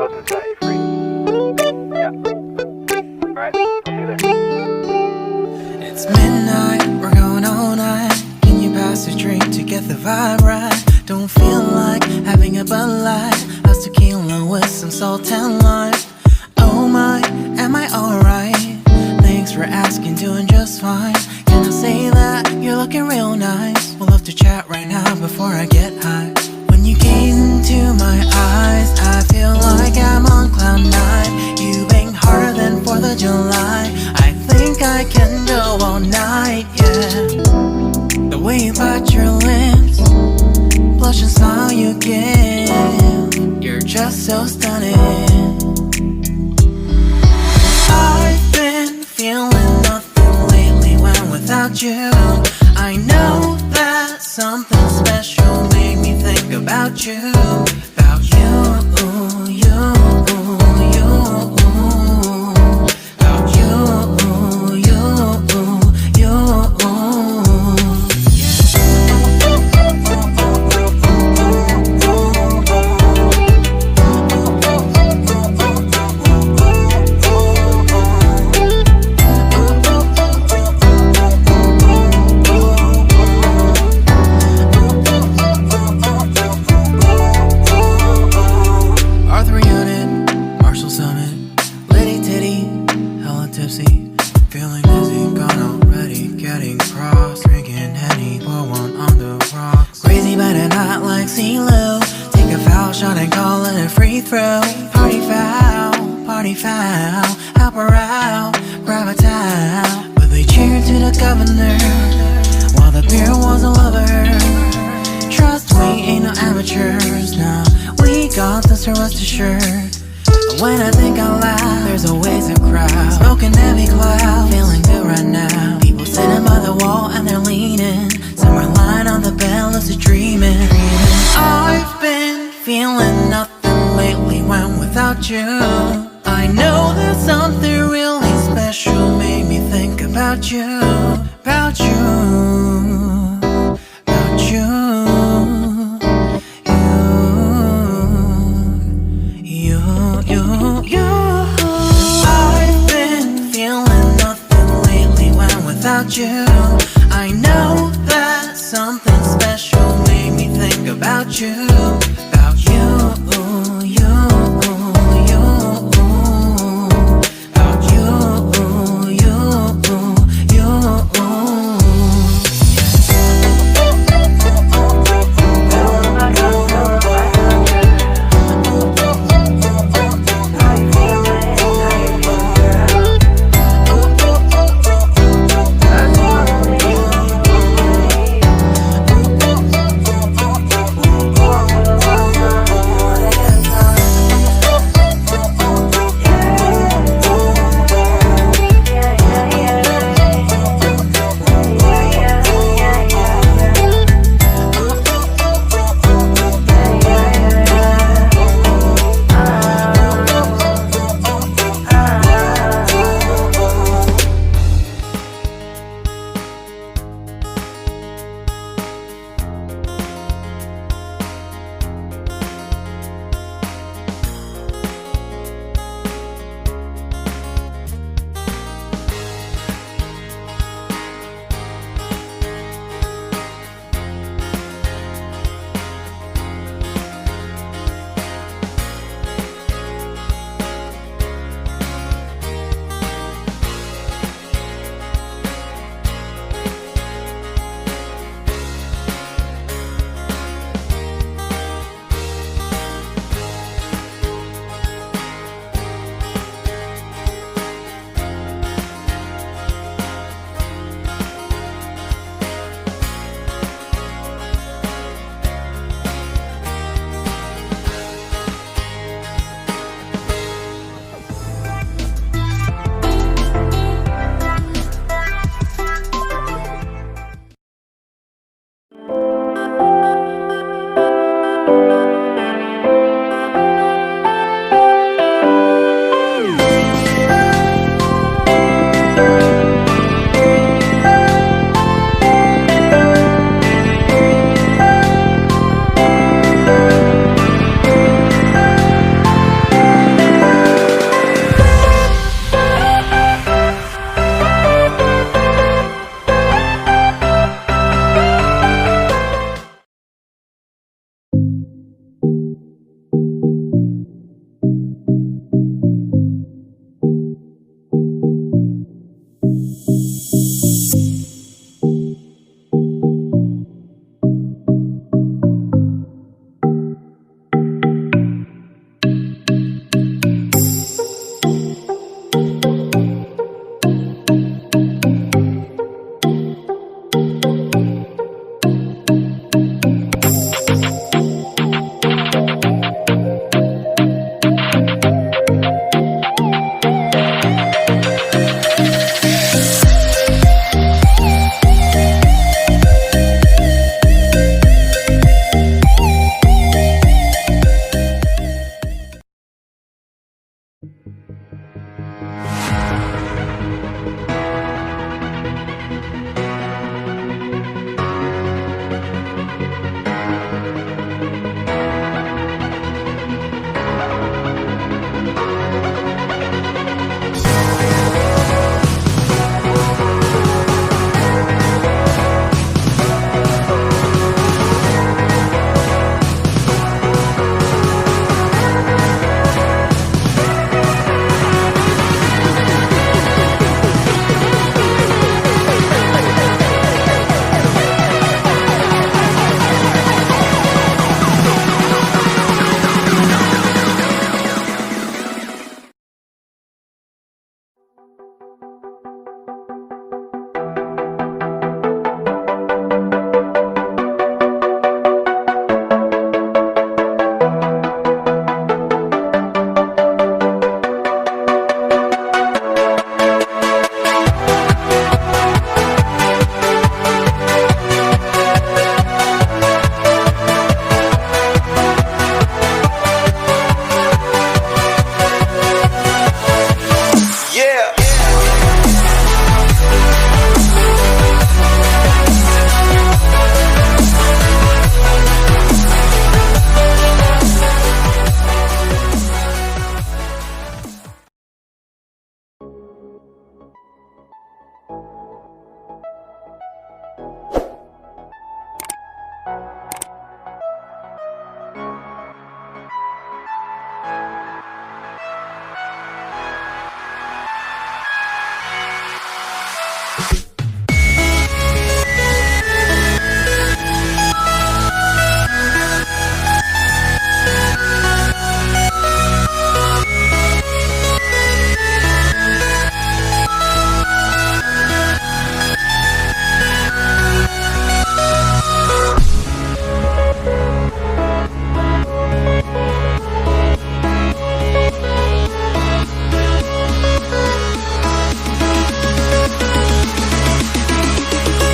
goes and set you free. Yeah. Alright, I'll see you there. It's midnight, we're going all night. Can you pass a drink to get the vibe right? Don't feel like having a Bud Light. How's tequila with some salt and lime? Oh my, am I alright? Thanks for asking, doing just fine. Can I say that you're looking real nice? We'll have to chat right now before I get high. When you gaze into my eyes, I feel like I'm on cloud nine. You bang harder than 4th of July. I think I can go all night, yeah. The way you bite your lips, blush and smile you give, you're just so stunning. I've been feeling nothing lately when without you. I know that something special made me think about you. About you, you, you. About you, you, you. Feeling dizzy, gone already, getting cross. Drinking Henny, pour one on the rocks. Crazy but not like CeeLo. Take a foul shot and call it a free throw. Party foul, help her out, grab a towel. But they cheered to the governor, while the beer was a lover. Trust we ain't no amateurs, nah. We got this, rest assured. When I think out loud, there's always a crowd. Smoking heavy cloud, feeling good right now. People sitting by the wall and they're leaning. Some are lying on the bed, lucid dreaming. I've been feeling nothing lately when without you. I know that something really special made me think about you. About you, about you. I've been feeling nothing lately when without you. I know that something special made me think about you.